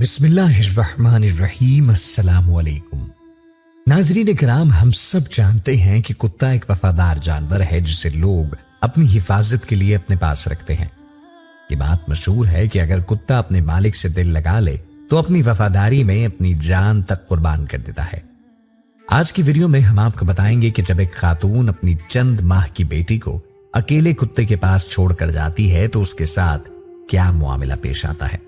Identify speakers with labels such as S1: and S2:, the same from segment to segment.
S1: बिस्मिल्लाहिर्रहमानिर्रहीम। अस्सलामुअलैकुम। नाज़रीन इकराम, हम सब जानते हैं कि कुत्ता एक वफादार जानवर है जिसे लोग अपनी हिफाजत के लिए अपने पास रखते हैं। ये बात मशहूर है कि अगर कुत्ता अपने मालिक से दिल लगा ले तो अपनी वफादारी में अपनी जान तक कुर्बान कर देता है। आज की वीडियो में हम आपको बताएंगे कि जब एक खातून अपनी चंद माह की बेटी को अकेले कुत्ते के पास छोड़कर जाती है तो उसके साथ क्या मुआमिला पेश आता है।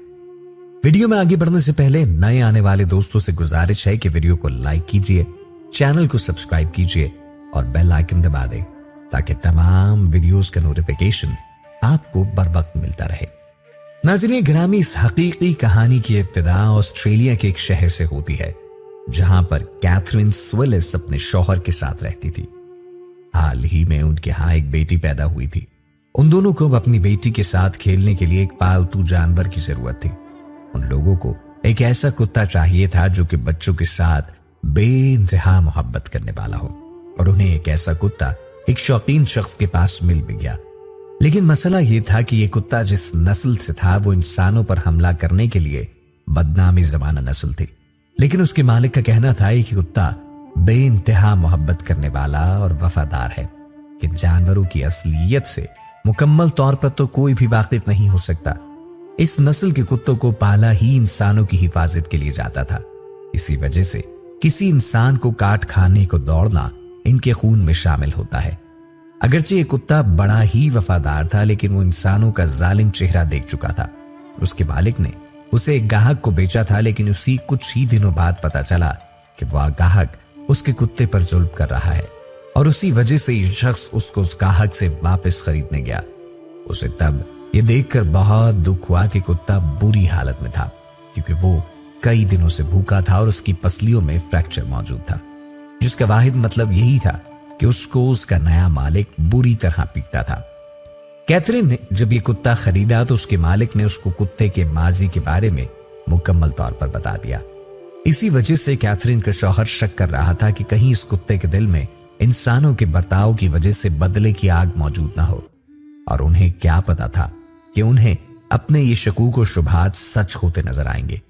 S1: वीडियो में आगे बढ़ने से पहले नए आने वाले दोस्तों से गुजारिश है कि वीडियो को लाइक कीजिए, चैनल को सब्सक्राइब कीजिए और बेल आइकन दबा दें ताकि तमाम वीडियोस का नोटिफिकेशन आपको बर वक्त मिलता रहे। नाज़रीन गिरामी, इस हकीकी कहानी की इब्तिदा ऑस्ट्रेलिया के एक शहर से होती है जहां पर कैथरीन स्विलिस अपने शौहर के साथ रहती थी। हाल ही में उनके यहां एक बेटी पैदा हुई थी। उन दोनों को अपनी बेटी के साथ खेलने के लिए एक पालतू जानवर की जरूरत थी। उन लोगों को एक ऐसा कुत्ता चाहिए था जो कि बच्चों के साथ बेइंतहा मोहब्बत करने वाला हो, और उन्हें एक ऐसा कुत्ता एक शौकीन शख्स के पास मिल भी गया। लेकिन मसला यह था कि यह कुत्ता जिस नस्ल से था वो इंसानों पर हमला करने के लिए बदनामी ज़माना नस्ल थी। लेकिन उसके मालिक का कहना था कि कुत्ता बेइंतहा मोहब्बत करने वाला और वफादार है कि जानवरों की असलियत से मुकम्मल तौर पर तो कोई भी वाकिफ नहीं हो सकता। इस नस्ल के कुत्तों को पाला ही इंसानों की हिफाजत के लिए जाता था। इसी वजह से किसी इंसान को काट खाने को दौड़ना इनके खून में शामिल होता है। अगरचे ये कुत्ता बड़ा ही वफादार था, लेकिन वो इंसानों का जालिम चेहरा देख चुका था। उसके मालिक ने उसे एक गाहक को बेचा था, लेकिन उसी कुछ ही दिनों बाद पता चला कि वह गाहक उसके कुत्ते पर जुल्म कर रहा है, और उसी वजह से ये शख्स उसको उस गाहक से वापस खरीदने गया। उसे तब ये देखकर बहुत दुख हुआ कि कुत्ता बुरी हालत में था, क्योंकि वो कई दिनों से भूखा था और उसकी पसलियों में फ्रैक्चर मौजूद था, जिसका वाहिद मतलब यही था कि उसको उसका नया मालिक बुरी तरह पीटता था। कैथरीन ने जब ये कुत्ता खरीदा तो उसके मालिक ने उसको कुत्ते के माजी के बारे में मुकम्मल तौर पर बता दिया। इसी वजह से कैथरीन का शौहर शक कर रहा था कि कहीं इस कुत्ते के दिल में इंसानों के बर्ताव की वजह से बदले की आग मौजूद ना हो, और उन्हें क्या पता था कि उन्हें अपने ये शकूक और शुबहात सच होते नजर आएंगे।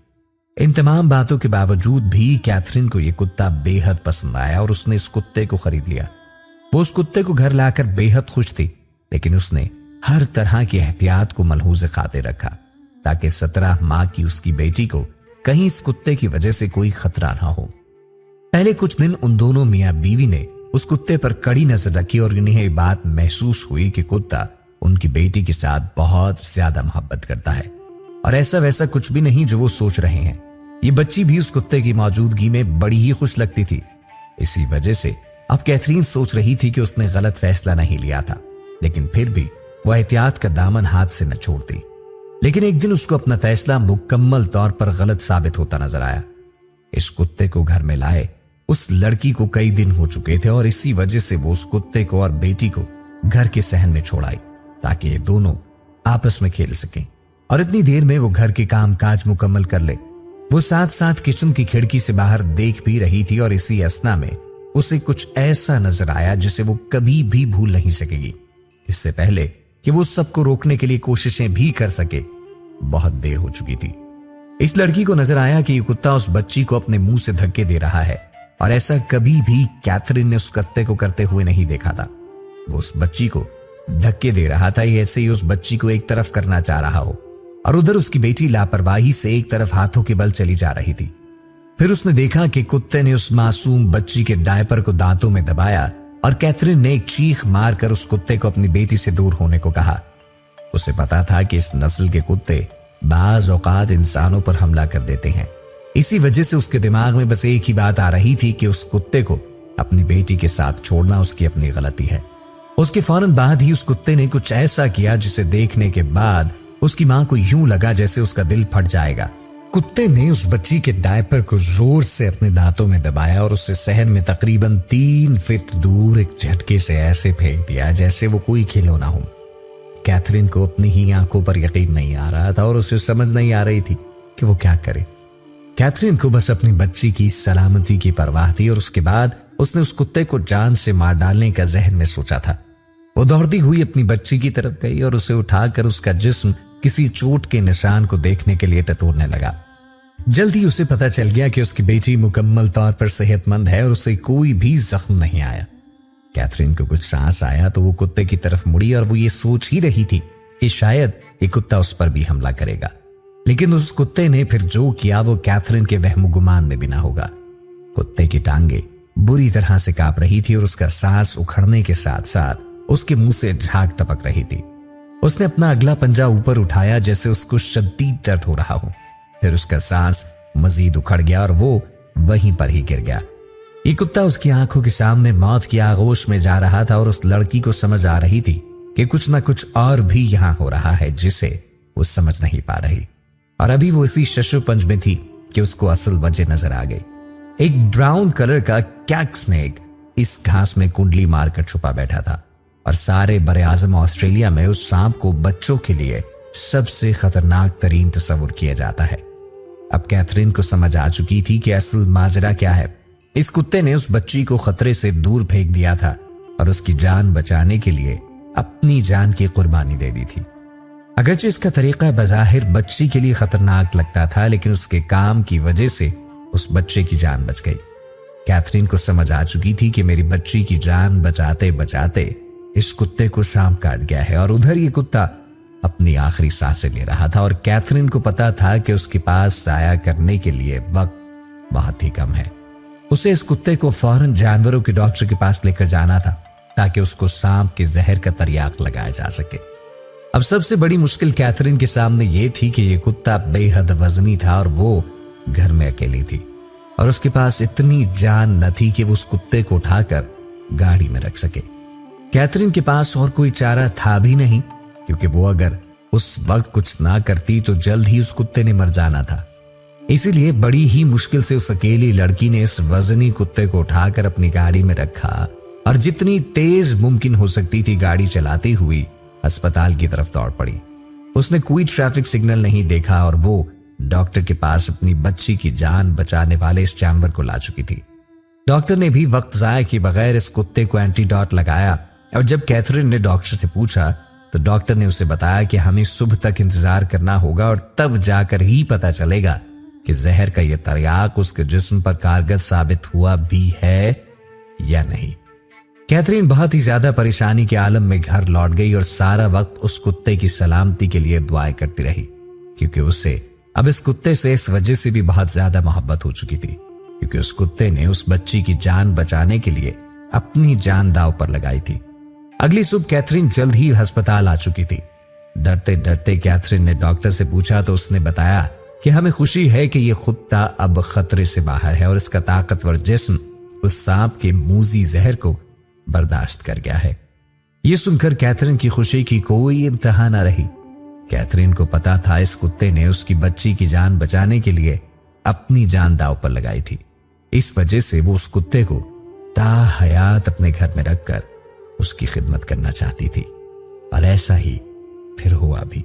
S1: इन तमाम बातों के बावजूद भी कैथरीन को यह कुत्ता बेहद पसंद आया और उसने इस कुत्ते को खरीद लिया। वो उस कुत्ते को घर लाकर बेहद खुश थी, लेकिन उसने हर तरह की एहतियात को मलहूज़े खातिर रखा ताकि 17 माह की उसकी बेटी को कहीं इस कुत्ते की वजह से कोई खतरा ना हो। पहले कुछ दिन उन दोनों मियाँ बीवी ने उस कुत्ते पर कड़ी नजर रखी और उन्हें ये बात महसूस हुई कि कुत्ता उनकी बेटी के साथ बहुत ज्यादा मोहब्बत करता है, और ऐसा वैसा कुछ भी नहीं जो वो सोच रहे हैं। ये बच्ची भी उस कुत्ते की मौजूदगी में बड़ी ही खुश लगती थी। इसी वजह से अब कैथरीन सोच रही थी कि उसने गलत फैसला नहीं लिया था, लेकिन फिर भी वो एहतियात का दामन हाथ से न छोड़ती। लेकिन एक दिन उसको अपना फैसला मुकम्मल तौर पर गलत साबित होता नजर आया। इस कुत्ते को घर में लाए उस लड़की को कई दिन हो चुके थे, और इसी वजह से वो उस कुत्ते को और बेटी को घर के सहन में छोड़ आई ताकि ये दोनों आपस में खेल सकें, और इतनी देर में वो घर के काम काज मुकम्मल कर ले। वो साथ साथ किचन की खिड़की से बाहर देख भी रही थी, और इसी असना में उसे कुछ ऐसा नजर आया जिसे वो कभी भी भूल नहीं सकेगी। इससे पहले कि वो सबको रोकने के लिए कोशिशें भी कर सके, बहुत देर हो चुकी थी। इस लड़की को नजर आया कि ये कुत्ता उस बच्ची को अपने मुंह से धक्के दे रहा है, और ऐसा कभी भी कैथरीन ने उस कुत्ते को करते हुए नहीं देखा था। वो उस बच्ची को धक्के दे रहा था, ऐसे ही उस बच्ची को एक तरफ करना चाह रहा हो, और उधर उसकी बेटी लापरवाही से एक तरफ हाथों के बल चली जा रही थी। फिर उसने देखा कि कुत्ते ने उस मासूम बच्ची के डायपर को दांतों में दबाया, और कैथरीन ने एक चीख मारकर उस कुत्ते को अपनी बेटी से दूर होने को कहा। उसे पता था कि इस नस्ल के कुत्ते बाज औकात इंसानों पर हमला कर देते हैं। इसी वजह से उसके दिमाग में बस एक ही बात आ रही थी कि उस कुत्ते को अपनी बेटी के साथ छोड़ना उसकी अपनी गलती है। उसके फौरन बाद ही उस कुत्ते ने कुछ ऐसा किया जिसे देखने के बाद उसकी मां को यूं लगा जैसे उसका दिल फट जाएगा। कुत्ते ने उस बच्ची के डायपर को जोर से अपने दांतों में दबाया और उसे सहन में तकरीबन 3 फीट दूर एक झटके से ऐसे फेंक दिया जैसे वो कोई खिलौना हो। कैथरीन को अपनी ही आंखों पर यकीन नहीं आ रहा था, और उसे समझ नहीं आ रही थी कि वो क्या करे। कैथरीन को बस अपनी बच्ची की सलामती की परवाह थी, और उसके बाद उसने उस कुत्ते को जान से मार डालने का जहन में सोचा था। वो दौड़ती हुई अपनी बच्ची की तरफ गई और उसे उठाकर उसका जिस्म किसी चोट के निशान को देखने के लिए टटोलने लगा। जल्द ही उसे पता चल गया कि उसकी बेटी मुकम्मल तौर पर सेहतमंद है और उसे कोई भी जख्म नहीं आया। कैथरीन को कुछ सांस आया तो वो कुत्ते की तरफ मुड़ी और वो ये सोच ही रही थी कि शायद ये कुत्ता उस पर भी हमला करेगा, लेकिन उस कुत्ते ने फिर जो किया वो कैथरीन के वहम गुमान में भी ना होगा। कुत्ते की टांगे बुरी तरह से कांप रही थी और उसका सांस उखड़ने के साथ साथ उसके मुंह से झाग टपक रही थी। उसने अपना अगला पंजा ऊपर उठाया जैसे उसको शदीद दर्द हो रहा हो। फिर उसका सांस मजीद उखड़ गया और वो वहीं पर ही गिर गया। ये कुत्ता उसकी आंखों के सामने मौत की आगोश में जा रहा था और उस लड़की को समझ आ रही थी कि कुछ ना कुछ और भी यहां हो रहा है जिसे वो समझ नहीं पा रही। और अभी वो इसी शशुपंज में थी कि उसको असल वजह नजर आ गई। एक ब्राउन कलर का कैट स्नेक इस घास में कुंडली मारकर छुपा बैठा था और सारे बरे आजम ऑस्ट्रेलिया में उस सांप को बच्चों के लिए सबसे खतरनाक तरीन तस्वुर किया जाता है। अब कैथरीन को समझ आ चुकी थी कि असल माजरा क्या है। इस कुत्ते ने उस बच्ची को खतरे से दूर फेंक दिया था और उसकी जान बचाने के लिए अपनी जान की कुर्बानी दे दी थी। अगरचे इसका तरीका बज़ाहिर बच्ची के लिए खतरनाक लगता था, लेकिन उसके काम की वजह से उस बच्चे की जान बच गई। कैथरीन को समझ आ चुकी थी कि मेरी बच्ची की जान बचाते बचाते इस कुत्ते को सांप काट गया है और उधर ये कुत्ता अपनी आखिरी सांसें ले रहा था और कैथरीन को पता था कि उसके पास जाया करने के लिए वक्त बहुत ही कम है। उसे इस कुत्ते को फौरन जानवरों के डॉक्टर के पास लेकर जाना था ताकि उसको सांप के जहर का तरियाक लगाया जा सके। अब सबसे बड़ी मुश्किल कैथरीन के सामने यह थी कि यह कुत्ता बेहद वजनी था और वो घर में अकेली थी और उसके पास इतनी जान न थी कि वो उस कुत्ते को उठाकर गाड़ी में रख सके। कैथरीन के पास और कोई चारा था भी नहीं, क्योंकि वो अगर उस वक्त कुछ ना करती तो जल्द ही उस कुत्ते ने मर जाना था। इसीलिए बड़ी ही मुश्किल से उस अकेली लड़की ने इस वजनी कुत्ते को उठाकर अपनी गाड़ी में रखा और जितनी तेज मुमकिन हो सकती थी गाड़ी चलाती हुई अस्पताल की तरफ दौड़ पड़ी। उसने कोई ट्रैफिक सिग्नल नहीं देखा और वो डॉक्टर के पास अपनी बच्ची की जान बचाने वाले इस जानवर को ला चुकी थी। डॉक्टर ने भी वक्त जाया किए बगैर इस कुत्ते को एंटीडोट लगाया और जब कैथरीन ने डॉक्टर से पूछा तो डॉक्टर ने उसे बताया कि हमें सुबह तक इंतजार करना होगा और तब जाकर ही पता चलेगा कि जहर का यह तरियाक उसके जिस्म पर कारगर साबित हुआ भी है या नहीं। कैथरीन बहुत ही ज्यादा परेशानी के आलम में घर लौट गई और सारा वक्त उस कुत्ते की सलामती के लिए दुआएं करती रही, क्योंकि उसे अब इस कुत्ते से इस वजह से भी बहुत ज्यादा मोहब्बत हो चुकी थी, क्योंकि उस कुत्ते ने उस बच्ची की जान बचाने के लिए अपनी जान दांव पर लगाई थी। अगली सुबह कैथरीन जल्द ही अस्पताल आ चुकी थी। डरते डरते कैथरीन ने डॉक्टर से पूछा तो उसने बताया कि हमें खुशी है कि यह कुत्ता अब खतरे से बाहर है और इसका ताकतवर जिस्म उस सांप के मूजी जहर को बर्दाश्त कर गया है। यह सुनकर कैथरीन की खुशी की कोई इंतहा न रही। कैथरीन को पता था इस कुत्ते ने उसकी बच्ची की जान बचाने के लिए अपनी जान दांव पर लगाई थी। इस वजह से वो उस कुत्ते को ताहयात अपने घर में रखकर उसकी खिदमत करना चाहती थी और ऐसा ही फिर हुआ भी।